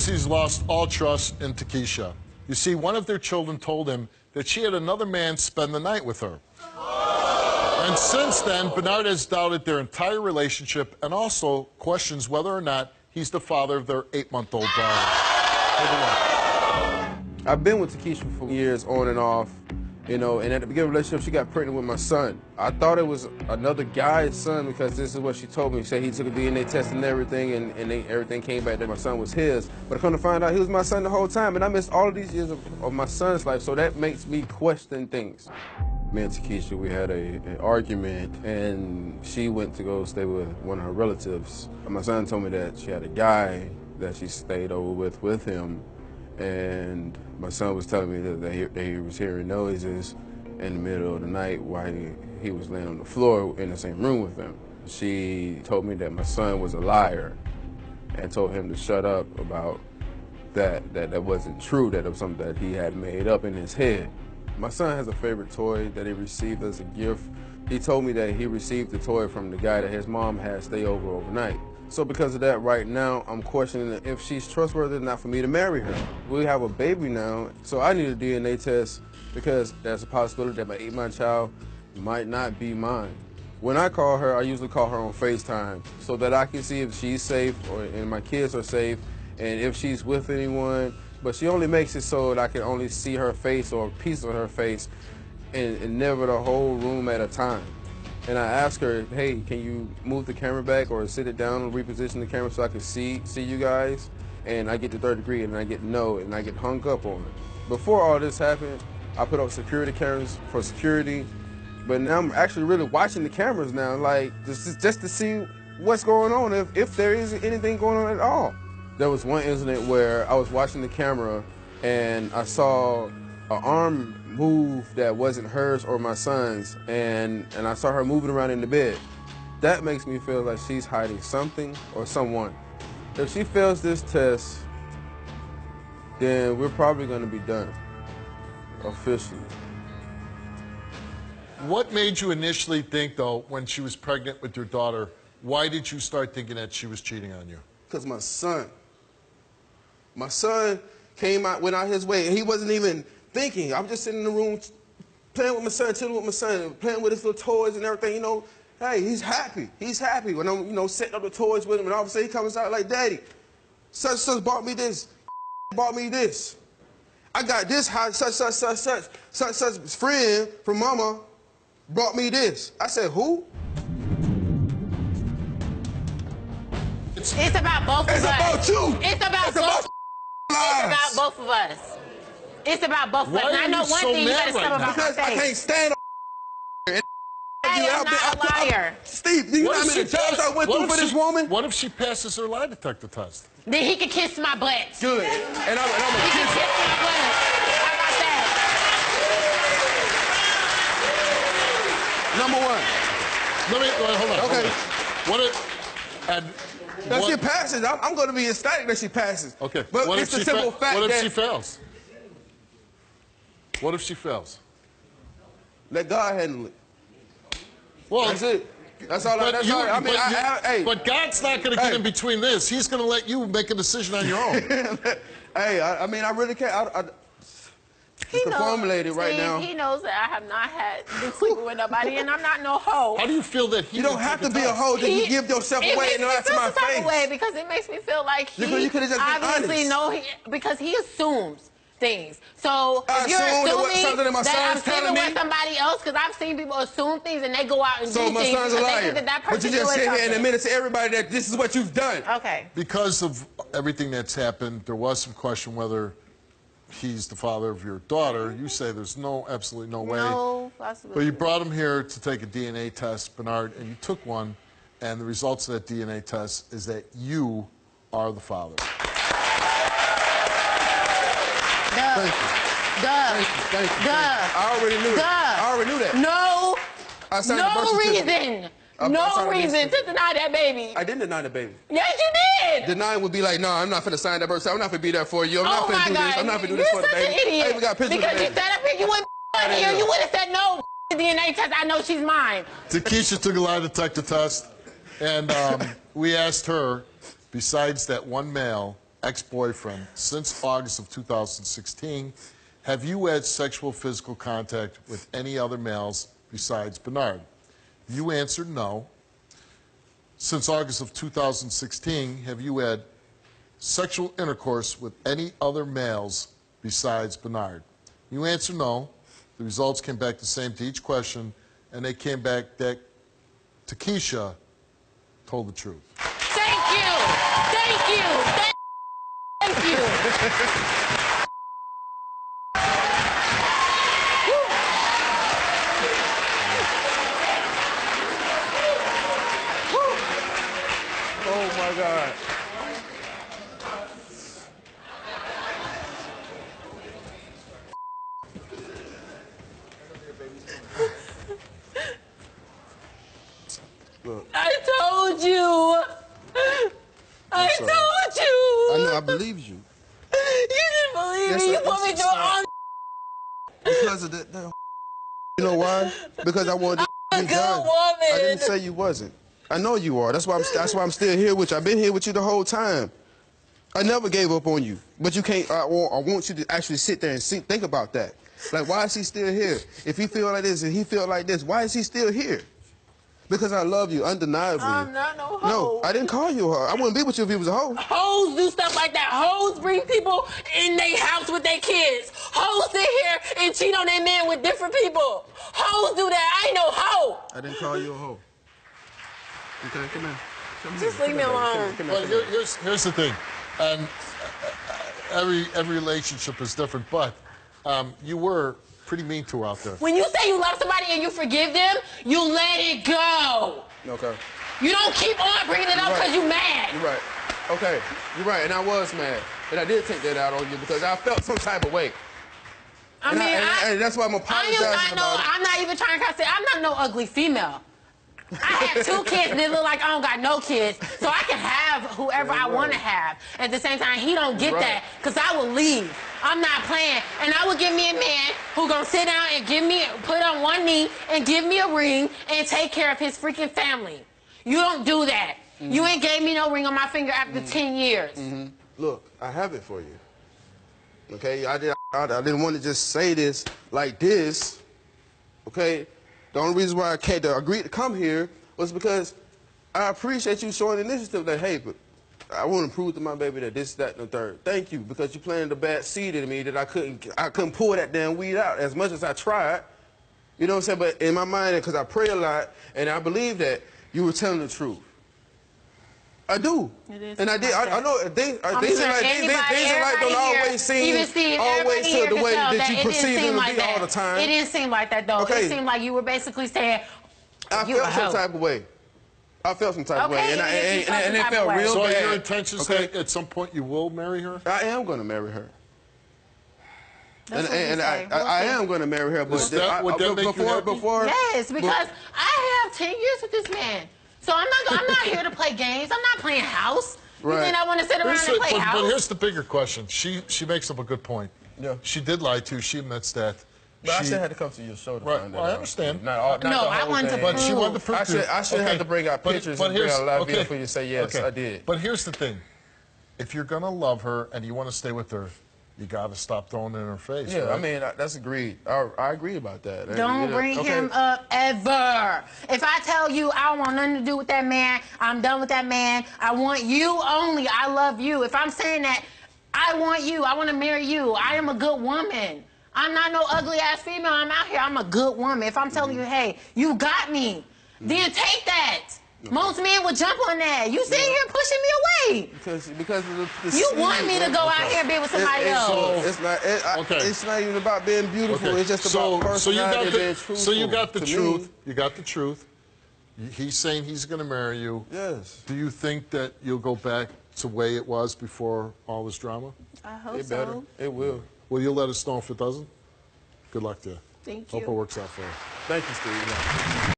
He's lost all trust in Takesha. You see, one of their children told him that she had another man spend the night with her. And since then, Bernard has doubted their entire relationship and also questions whether or not he's the father of their 8-month-old daughter. I've been with Takesha for years, on and off, you know, and at the beginning of the relationship, she got pregnant with my son. I thought it was another guy's son because this is what she told me. She said he took a DNA test and everything, and everything came back that my son was his. But I come to find out he was my son the whole time, and I missed all of these years of my son's life, so that makes me question things. Me and Takesha, we had an argument, and she went to go stay with one of her relatives. My son told me that she had a guy that she stayed over with him, and my son was telling me that he was hearing noises in the middle of the night while he was laying on the floor in the same room with him. She told me that my son was a liar and told him to shut up about that wasn't true, that it was something that he had made up in his head. My son has a favorite toy that he received as a gift. He told me that he received the toy from the guy that his mom had stay over overnight. So because of that, right now, I'm questioning if she's trustworthy or not for me to marry her. We have a baby now, so I need a DNA test because there's a possibility that my 8-month child might not be mine. When I call her, I usually call her on FaceTime so that I can see if she's safe and my kids are safe and if she's with anyone. But she only makes it so that I can only see her face or a piece of her face and never the whole room at a time. And I ask her, hey, can you move the camera back or sit it down and reposition the camera so I can see you guys? And I get to third degree and I get no, and I get hung up on it. Before all this happened, I put up security cameras for security, but now I'm actually really watching the cameras now, like just to see what's going on, if there is anything going on at all. There was one incident where I was watching the camera and I saw an arm move that wasn't hers or my son's, and I saw her moving around in the bed. That makes me feel like she's hiding something or someone. If she fails this test, then we're probably going to be done, officially. What made you initially think, though, when she was pregnant with your daughter, why did you start thinking that she was cheating on you? Because my son came out, went out his way, and he wasn't even thinking. I'm just sitting in the room playing with my son, chilling with my son, playing with his little toys and everything, you know. Hey, he's happy. He's happy when I'm, you know, setting up the toys with him, and all of a sudden he comes out like, Daddy, such bought me this, bought me this. I got this, such friend from Mama brought me this. I said, who? It's about both of us. It's about you. It's about both of us. It's about both of us. And I know one thing you gotta step about because I can't stand I am not a liar. Steve, do you know how many jobs I went through for this woman? What if she passes her lie detector test? Then he could kiss my butt. Good. And I'm gonna He could kiss my butt. How about that? Number one. Hold on. Okay. What if... If she passes, I'm going to be ecstatic that she passes. Okay. But What it's if the simple fact that... What if she fails? What if she fails? Let God handle it. Well, that's it. That's all. That's all. I mean, hey. But God's not going to get in between this. He's going to let you make a decision on your own. Hey, I mean, I really can't. He formulated right now. He knows that I have not been sleeping with nobody, and I'm not no hoe. How do you feel that he? You don't have to be a hoe that you give yourself away and lie to my face. Way because it makes me feel like he you could have just been obviously honest. Because he assumes things. So if you're that assuming my that I'm son's telling sleeping me, with somebody else, because I've seen people assume things and they go out and so do my things son's a because liar. they think that But you just sit here and admit it to everybody that this is what you've done. Okay. Because of everything that's happened, there was some question whether he's the father of your daughter. You say there's absolutely no way. No possibility. But you brought him here to take a DNA test, Bernard, and you took one, and the results of that DNA test is that you are the father. Thank you. Thank you. I already knew it. I already knew that. No reason to deny that baby. I didn't deny the baby. Yes, you did. Denying would be like, no, I'm not finna sign that birth. I'm not finna be there for you. I'm not finna do this. I'm not finna do this for the baby. You're such an idiot. I even got pictures because of the you sat up here, you wouldn't here, you would have said no. DNA test. I know she's mine. Takesha took a lie detector test, and we asked her, besides that one male, ex-boyfriend since August of 2016. Have you had sexual physical contact with any other males besides Bernard? You answered no. Since August of 2016, have you had sexual intercourse with any other males besides Bernard? You answered no. The results came back the same to each question, and they came back that Takesha told the truth. Thank you! Thank you! Thank you! Oh my God. Look. I told you! I told you! I know, I believed you. You didn't believe Yes, me. You I- put me yes, through I- all Because of that. You know why? Because I wanted to a be good done. woman. I didn't say you wasn't. I know you are. That's why I'm still here with you. I've been here with you the whole time. I never gave up on you. But you can't. I want you to actually sit there and think about that. Like, why is he still here? If he feel like this and he feel like this, why is he still here? Because I love you, undeniably. I'm not no hoe. No, I didn't call you a hoe. I wouldn't be with you if he was a hoe. Hoes do stuff like that. Hoes bring people in their house with their kids. Hoes sit here and cheat on their man with different people. Hoes do that. I ain't no hoe. I didn't call you a hoe. Okay, come in. Just leave me alone. Well, here's the thing, and every relationship is different, but you were pretty mean to her out there. When you say you love somebody and you forgive them, you let it go. Okay. You don't keep on bringing it up because you mad. You're right. Okay, you're right, and I was mad. And I did take that out on you because I felt some type of way. I mean, and that's why I'm apologizing about it. I'm not even trying to say, I'm not no ugly female. I have 2 kids and it look like I don't got no kids, so I can have whoever I want to have. At the same time, he don't get that because I will leave. I'm not playing, and I would give me a man who gonna sit down and put on one knee and give me a ring and take care of his freaking family. You don't do that. You ain't gave me no ring on my finger after 10 years. Look, I have it for you. Okay, I didn't want to just say this like this. Okay, the only reason why I agreed to come here was because I appreciate you showing initiative that, hey, but I want to prove to my baby that this, that, and the third. Thank you, because you planted the bad seed in me that I couldn't pull that damn weed out as much as I tried. You know what I'm saying? But in my mind, because I pray a lot and I believe that you were telling the truth. I do. It is and I did. I know things in life don't always seem always to the way that you perceive them to be all the time. It didn't seem like that, though. Okay. It seemed like you were basically saying, I felt some type of way. I felt some type of way. And it felt real bad. So your intentions that at some point you will marry her? I am going to marry her. And I am going to marry her. But before. Yes, because I have 10 years with this man. So I'm not here to play games. I'm not playing house. Right. You think I want to sit around and play house? But here's the bigger question. She makes up a good point. Yeah. She did lie to you. She admits that. But I still had to come to your show to find that Well, I out. understand. Not I wanted to But she wanted to prove to you. I should have to bring out pictures and bring out a live video for you to say, yes, I did. But here's the thing. If you're going to love her and you want to stay with her, you got to stop throwing it in her face. Yeah, right? I mean, that's agreed. I agree about that. Don't bring him up ever. If I tell you I don't want nothing to do with that man, I'm done with that man. I want you only. I love you. If I'm saying that, I want you. I want to marry you. I am a good woman. I'm not no ugly-ass female. I'm out here. I'm a good woman. If I'm telling you, hey, you got me, then take that. Most men would jump on that. You sitting here pushing me away. Because of the you want me to go out here and be with somebody else. It's not even about being beautiful. It's just about personality and being truthful. So you got the truth. You got the truth. He's saying he's going to marry you. Yes. Do you think that you'll go back to the way it was before all this drama? I hope it better. It will. Well, you'll let us know if it doesn't? Good luck to you. Thank you. Hope it works out for you. Thank you, Steve.